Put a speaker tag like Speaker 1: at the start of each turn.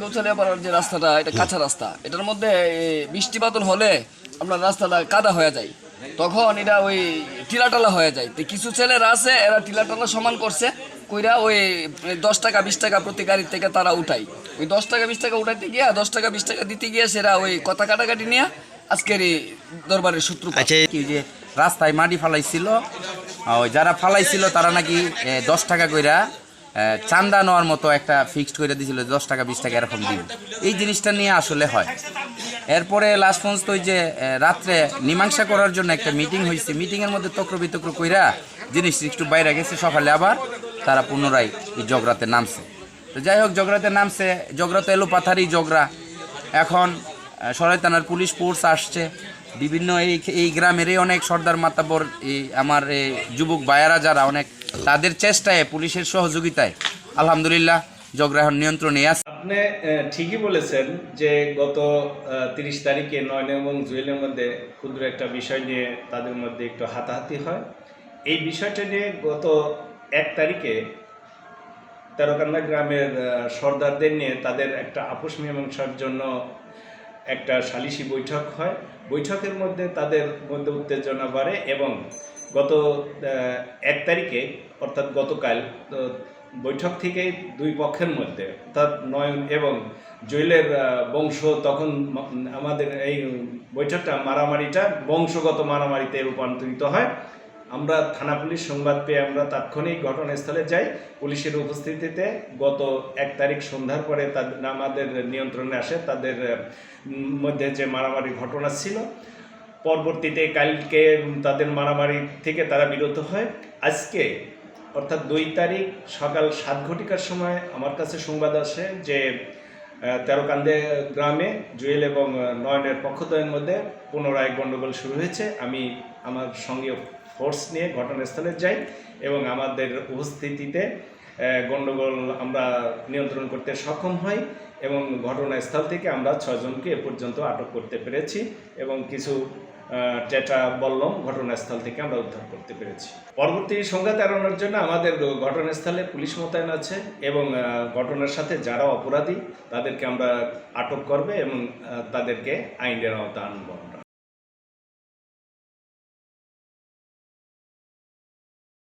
Speaker 1: গৌছালিয়া পাড়ার যে রাস্তাটা, এটা কাঁচা রাস্তা, এটার মধ্যে বৃষ্টি বাদল হলে আপনার রাস্তাটা কাদা হয়ে যায়, তখন এটা ওই টিলাটালা হয়ে যায়। তো কিছু ছেলেরা আছে, এরা টিলাটালা সমান করছে কইরা ওই 10 টাকা 20 টাকা প্রতি গাড়ির থেকে তারা উঠায়। ওই 10 টাকা 20 টাকা উঠাইতে গিয়া 10 টাকা 20 টাকা দিতে গিয়ে সেরা ওই কথা কাটাকাটি নিয়ে আজকের এই দরবারের সূত্র।
Speaker 2: আচ্ছা, কি যে রাস্তায় মাটি ফালাইছিল, ওই যারা ফালাইছিল তারা নাকি 10 টাকা কইরা চান্দা নেওয়ার মতো একটা ফিক্সড করে দিয়েছিল, 10 টাকা 20 টাকা এরকম দিন। এই জিনিসটা নিয়ে আসলে হয়। এরপরে লাস্ট পর্যন্ত ওই যে রাত্রে মীমাংসা করার জন্য একটা মিটিং হয়েছে, মিটিংয়ের মধ্যে তক্র বিতক্র কইরা জিনিস একটু বাইরে গেছে, সকালে আবার তারা পুনরায় এই জগরাতে নামছে। তো যাই হোক, জগরাতে নামছে, জগরাতে এলো পাথারি জগরা। এখন সরাই থানার পুলিশ ফোর্স আসছে, বিভিন্ন এই গ্রামেরই অনেক সর্দার মাতাবর, এই আমার এই যুবক ভাইয়ারা যারা অনেক, তাদের চেষ্টায় পুলিশের সহযোগিতায় আলহামদুলিল্লাহ জগরা এখন নিয়ন্ত্রণে আছে।
Speaker 3: আপনি ঠিকই বলেছেন যে গত 30 তারিখে নয়ন এবং জুয়েলের মধ্যে ক্ষুদ্র একটা বিষয় নিয়ে তাদের মধ্যে একটু হাতাহাতি হয়। এই বিষয়টা নিয়ে গত 1 তারিখে তেরোকান্দা গ্রামের সর্দারদের নিয়ে তাদের একটা আপোষ মীমাংসার জন্য একটা সালিশি বৈঠক হয়। বৈঠকের মধ্যে তাদের মধ্যে উত্তেজনা বাড়ে এবং গত 1 তারিখে অর্থাৎ গতকাল বৈঠক থেকে দুই পক্ষের মধ্যে অর্থাৎ নয়ন এবং জুয়েলের বংশ, তখন আমাদের এই বৈঠকটা মারামারিটা বংশগত মারামারিতে রূপান্তরিত হয়। আমরা থানা পুলিশ সংবাদ পেয়ে আমরা তাৎক্ষণিক ঘটনাস্থলে যাই। পুলিশের উপস্থিতিতে গত 1 তারিখ সন্ধ্যার পরে আমাদের নিয়ন্ত্রণে আসে তাদের মধ্যে যে মারামারি ঘটনা ছিল। পরবর্তীতে কালকে তাদের মারামারি থেকে তারা বিরত হয়। আজকে অর্থাৎ 2 তারিখ সকাল 7 ঘটিকার সময় আমার কাছে সংবাদ আসে যে তেরোকান্দে গ্রামে জুয়েল এবং নয়নের পক্ষদ্বয়ের মধ্যে পুনরায় গণ্ডগোল শুরু হয়েছে। আমি আমার সঙ্গে ফোর্স নিয়ে ঘটনাস্থলে যাই এবং আমাদের উপস্থিতিতে গণ্ডগোল আমরা নিয়ন্ত্রণ করতে সক্ষম হই এবং ঘটনাস্থল থেকে আমরা 6 জনকে এ পর্যন্ত আটক করতে পেরেছি এবং কিছু টেটা বল্লম ঘটনাস্থল থেকে আমরা উদ্ধার করতে পেরেছি। পরবর্তী সংঘাত এড়ানোর জন্য আমাদের ঘটনাস্থলে পুলিশ মোতায়েন আছে এবং ঘটনার সাথে যারা অপরাধী তাদেরকে আমরা আটক করবে এবং তাদেরকে আইনের আওতায় আনব।